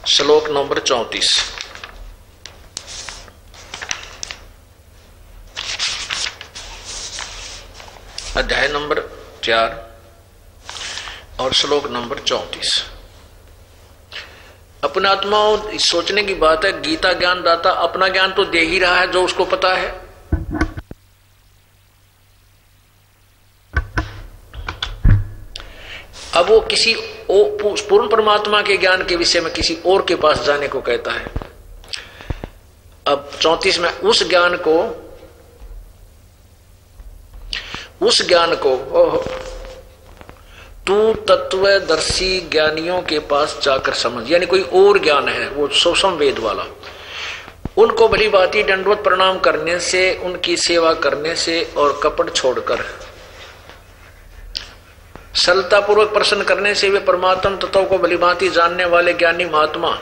श्लोक नंबर 34। अध्याय नंबर 4 और श्लोक नंबर 34। अपने आत्माओं, सोचने की बात है। गीता ज्ञान दाता अपना ज्ञान तो दे ही रहा है जो उसको पता है। अब वो किसी पूर्ण परमात्मा के ज्ञान के विषय में किसी और के पास जाने को कहता है। अब 34 में उस ज्ञान को तू तत्वदर्शी ज्ञानियों के पास जाकर समझ, यानी कोई और ज्ञान है वो सूक्ष्म वेद वाला। उनको भली भांति दंडवत प्रणाम करने से, उनकी सेवा करने से और कपट छोड़कर सरलतापूर्वक प्रश्न करने से वे परमात्म तत्व को भली भांति जानने वाले ज्ञानी महात्मा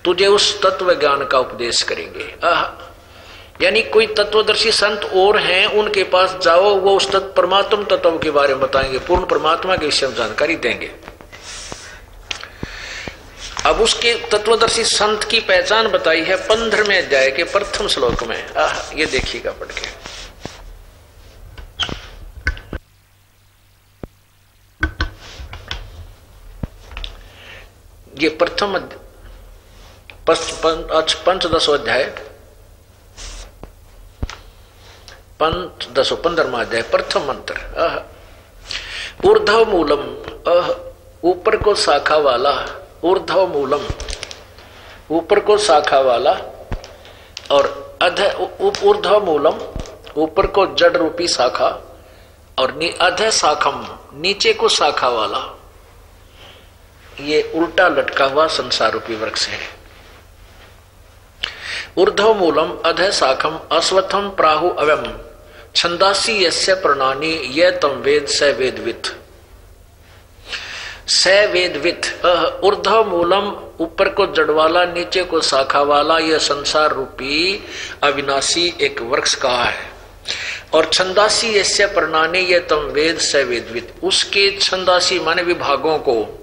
तुझे उस तत्व ज्ञान का उपदेश करेंगे। यानी कोई तत्वदर्शी संत और हैं, उनके पास जाओ, वो उस परमात्म तत्व के बारे में बताएंगे, पूर्ण परमात्मा के विषय में जानकारी देंगे। अब उसके तत्वदर्शी संत की पहचान बताई है 15वें अध्याय के प्रथम श्लोक में। ये देखिएगा पढ़ के। ये प्रथम पंचदशो अध्याय, 15वां अध्याय, प्रथम मंत्र। ऊर्ध्व मूलम, ऊपर को शाखा वाला, ऊर्ध्व मूलम ऊपर को शाखा वाला, और ऊर्ध्व मूलम ऊपर को जड़ रूपी शाखा, और अध शाखम नीचे को शाखा वाला। ये उल्टा लटका हुआ संसार रूपी वृक्ष है। ऊर्ध्व मूलम अध शाखम अश्वत्थम प्राहु अवम छंदासी यस्य प्रणानी ये तम वेद स वेदवित। स वेदवित। ऊर्ध्व मूलम ऊपर को जड़ वाला, नीचे को शाखा वाला, यह संसार रूपी अविनाशी एक वृक्ष कहा है। और छंदासी यस्य प्रणानी ये तम वेद स वेदवित। उसके छंदासी माने विभागों को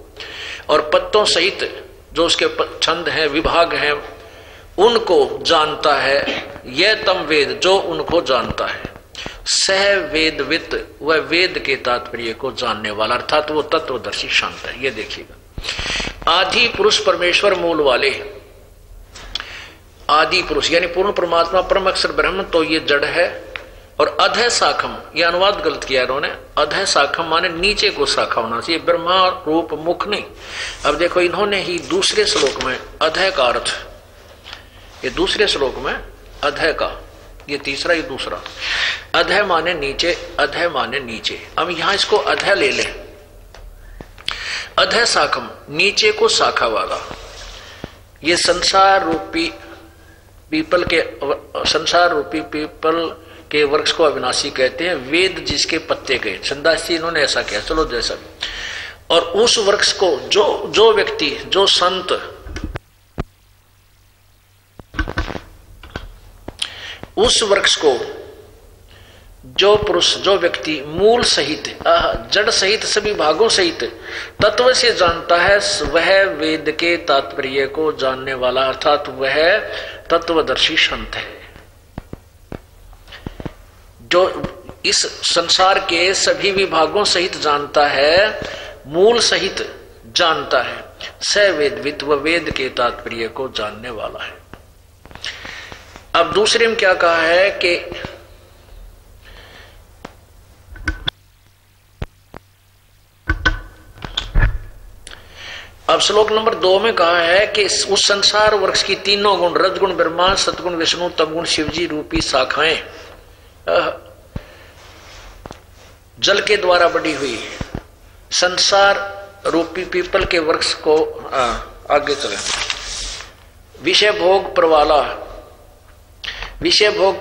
और पत्तों सहित जो उसके छंद हैं, विभाग हैं, उनको जानता है। यह तम वेद, जो उनको जानता है। सह वेदवित, वह वेद के तात्पर्य को जानने वाला, अर्थात वो तत्वदर्शी शांत है। ये देखिएगा, आदि पुरुष परमेश्वर मूल वाले, आदि पुरुष यानी पूर्ण परमात्मा परम अक्षर ब्रह्म, तो ये जड़ है। और अधः शाखम, यह अनुवाद गलत किया इन्होंने। अधः शाखम माने नीचे को शाखा होना चाहिए, ब्रह्मा रूप मुख नहीं। अब देखो, इन्होंने ही दूसरे श्लोक में अधः का अर्थ, ये दूसरे श्लोक में अधः का, ये तीसरा, ये दूसरा। अधः माने नीचे, अधः माने नीचे। अब यहां इसको अधः ले ले। अधः शाखम नीचे को शाखा वाला, ये संसार रूपी पीपल के, संसार रूपी पीपल के वृक्ष को अविनाशी कहते हैं। वेद जिसके पत्ते के, छंदासी इन्होंने ऐसा किया, चलो जैसा। और उस वृक्ष को जो व्यक्ति, जो संत उस वृक्ष को, जो पुरुष, जो व्यक्ति मूल सहित, जड़ सहित, सभी भागों सहित तत्व से जानता है, वह वेद के तात्पर्य को जानने वाला, अर्थात वह तत्वदर्शी संत है। जो इस संसार के सभी विभागों सहित जानता है, मूल सहित जानता है। स वेदवित, वह वेद के तात्पर्य को जानने वाला है। अब दूसरे में क्या कहा है कि अब श्लोक नंबर 2 में कहा है कि उस संसार वृक्ष की तीनों गुण, रजगुण ब्रह्मा, सतगुण विष्णु, तमगुण शिवजी रूपी शाखाएं जल के द्वारा बढ़ी हुई संसार रूपी पीपल के वृक्ष को, आगे चले, विषय भोग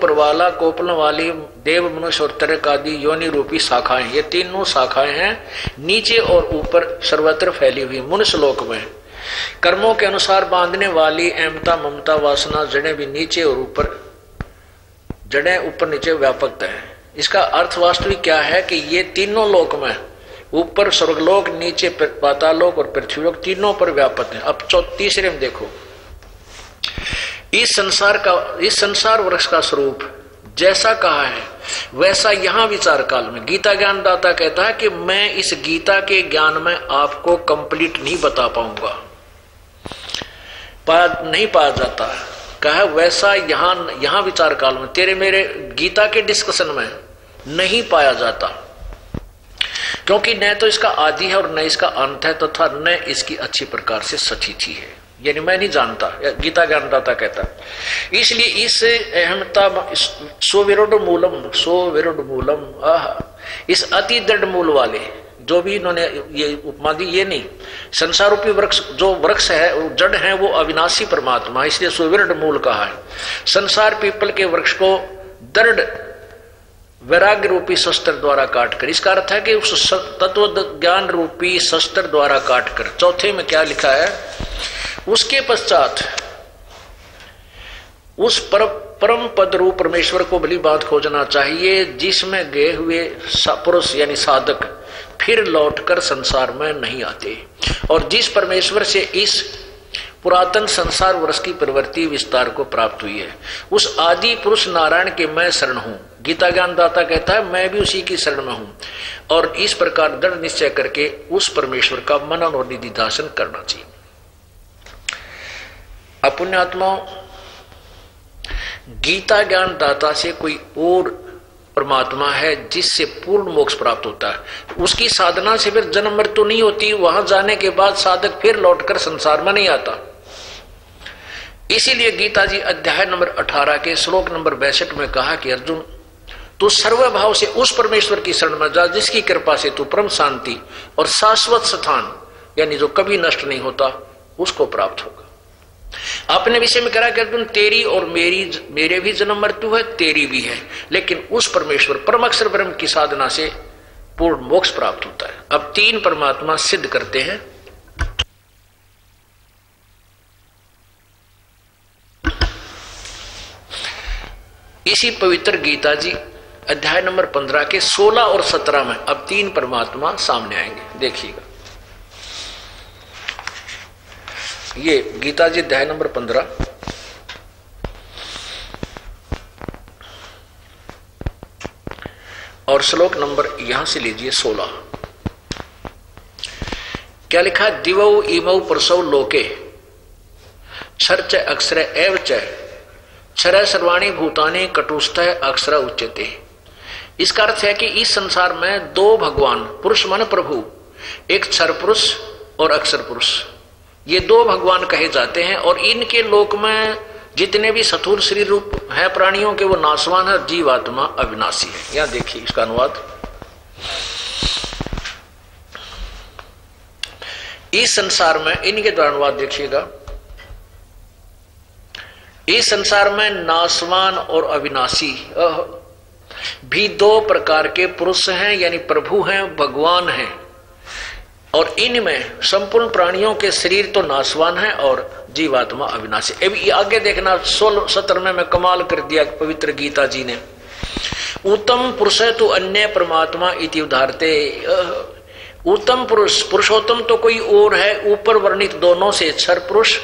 प्रवाला, कोपल वाली, देव मनुष्य और तरक आदि योनि रूपी शाखाएं, ये तीनों शाखाएं हैं नीचे और ऊपर सर्वत्र फैली हुई। मनुष्य लोक में कर्मों के अनुसार बांधने वाली एमता, ममता, वासना जड़ें भी नीचे और ऊपर, जड़ें ऊपर नीचे व्यापक है। इसका अर्थ वास्तविक क्या है कि ये तीनों लोक में ऊपर स्वर्गलोक, नीचे पातालोक और पृथ्वीलोक, तीनों पर व्यापक है। अब तीसरे में देखो, इस संसार वृक्ष का स्वरूप जैसा कहा है वैसा यहां विचार काल में गीता ज्ञान दाता कहता है कि मैं इस गीता के ज्ञान में आपको कंप्लीट नहीं बता पाऊंगा, नहीं पाया जाता। कहा वैसा यहां विचार काल में तेरे मेरे गीता के डिस्कशन में नहीं पाया जाता, क्योंकि न तो इसका आदि है और न इसका अंत है, तथा न इसकी अच्छी प्रकार से स्थिति है, यानी मैं नहीं जानता, गीता ज्ञानदाता कहता है। इसलिए इस अहमता स्वविरुद्ध मूलम इस अति दृढ़ मूल वाले जो भी इन्होंने ये उपमा दी, ये नहीं, संसार रूपी वृक्ष जो वृक्ष है जड़ है वो अविनाशी परमात्मा, इसलिए स्वविरुद्ध मूल कहा है। संसार पीपल के वृक्ष को दृढ़ वैराग्य रूपी शस्त्र द्वारा काटकर, इसका अर्थ है कि उस तत्व ज्ञान रूपी शस्त्र द्वारा काटकर। चौथे में क्या लिखा है, उसके पश्चात उस परम पद रूप परमेश्वर को भली बात खोजना चाहिए, जिसमें गए हुए पुरुष यानी साधक फिर लौटकर संसार में नहीं आते, और जिस परमेश्वर से इस पुरातन संसार वर्ष की प्रवृत्ति विस्तार को प्राप्त हुई है, उस आदि पुरुष नारायण के मैं शरण हूं। गीता ज्ञानदाता कहता है मैं भी उसी की शरण में हूं, और इस प्रकार दृढ़ निश्चय करके उस परमेश्वर का मनन और निधिध्यासन करना चाहिए। अपुण्यात्माओं, गीता ज्ञानदाता से कोई और परमात्मा है जिससे पूर्ण मोक्ष प्राप्त होता है, उसकी साधना से फिर जन्म मृत्यु नहीं होती, वहां जाने के बाद साधक फिर लौटकर संसार में नहीं आता। इसीलिए गीता जी अध्याय नंबर 18 के श्लोक नंबर 62 में कहा कि अर्जुन तू सर्वभाव से उस परमेश्वर की शरण में जा, जिसकी कृपा से तू परम शांति और शाश्वत स्थान यानी जो कभी नष्ट नहीं होता उसको प्राप्त होगा। अपने विषय में कहा कि अर्जुन तेरी और मेरे भी जन्म मृत्यु है, तेरी भी है, लेकिन उस परमेश्वर परम अक्षर ब्रह्म की साधना से पूर्ण मोक्ष प्राप्त होता है। अब तीन परमात्मा सिद्ध करते हैं। इसी पवित्र गीता जी अध्याय नंबर 15 के 16 और 17 में अब तीन परमात्मा सामने आएंगे। देखिएगा, ये गीता जी अध्याय नंबर 15 और श्लोक नंबर यहां से लीजिए 16। क्या लिखा, दिवौ इमौ पुरुषौ लोके क्षर अक्षर एव च क्षर सर्वाणी भूतानि कटुस्थ अक्षर उच्यते। इसका अर्थ है कि इस संसार में दो भगवान, पुरुष मन प्रभु, एक क्षर पुरुष और अक्षर पुरुष, ये दो भगवान कहे जाते हैं, और इनके लोक में जितने भी स्थूल शरीर रूप है प्राणियों के वो नाशवान है, जीवात्मा अविनाशी है। यहां देखिए इसका अनुवाद, इस संसार में इनके द्वारा अनुवाद देखिएगा, इस संसार में नाशवान और अविनाशी भी दो प्रकार के पुरुष हैं, यानी प्रभु हैं, भगवान हैं, और इनमें संपूर्ण प्राणियों के शरीर तो नाशवान है और जीवात्मा अविनाशी। अभी आगे देखना 16-17 में कमाल कर दिया पवित्र गीता जी ने, उत्तम पुरुष तो अन्य परमात्मा इति उदाहरते। उत्तम पुरुष, पुरुषोत्तम तो कोई और है, ऊपर वर्णित दोनों से क्षर पुरुष,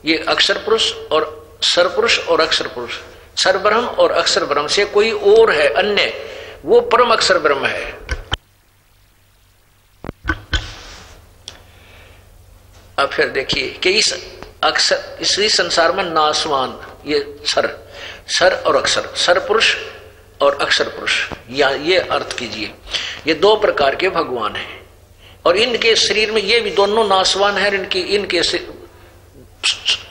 ये अक्षर पुरुष, और क्षर पुरुष और अक्षर पुरुष, क्षर ब्रह्म और अक्षर ब्रह्म से कोई और है अन्य, वो परम अक्षर ब्रह्म है। अब फिर देखिए कि इस संसार में नाशवान ये क्षर और अक्षर, क्षर पुरुष और अक्षर पुरुष, या ये अर्थ कीजिए, ये दो प्रकार के भगवान हैं, और इनके शरीर में ये भी दोनों नाशवान है।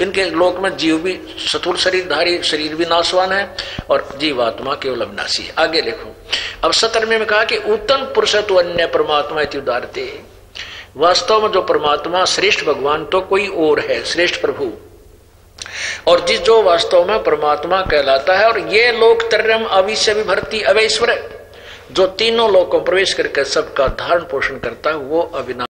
इनके लोक में जीव भी स्थूल शरीरधारी शरीर भी नाशवान है, और जीवात्मा केवल अविनाशी है। आगे देखो, अब 17 में कहा कि उत्तम पुरुष तो अन्य परमात्मा इति उदाहरते। वास्तव में जो परमात्मा श्रेष्ठ भगवान तो कोई और है, श्रेष्ठ प्रभु, और जिस जो वास्तव में परमात्मा कहलाता है, और ये लोक त्रयम् अविश्य विभर्ति अवैश्वर, जो तीनों लोकों प्रवेश करके सबका धारण पोषण करता है, वो अविनाशी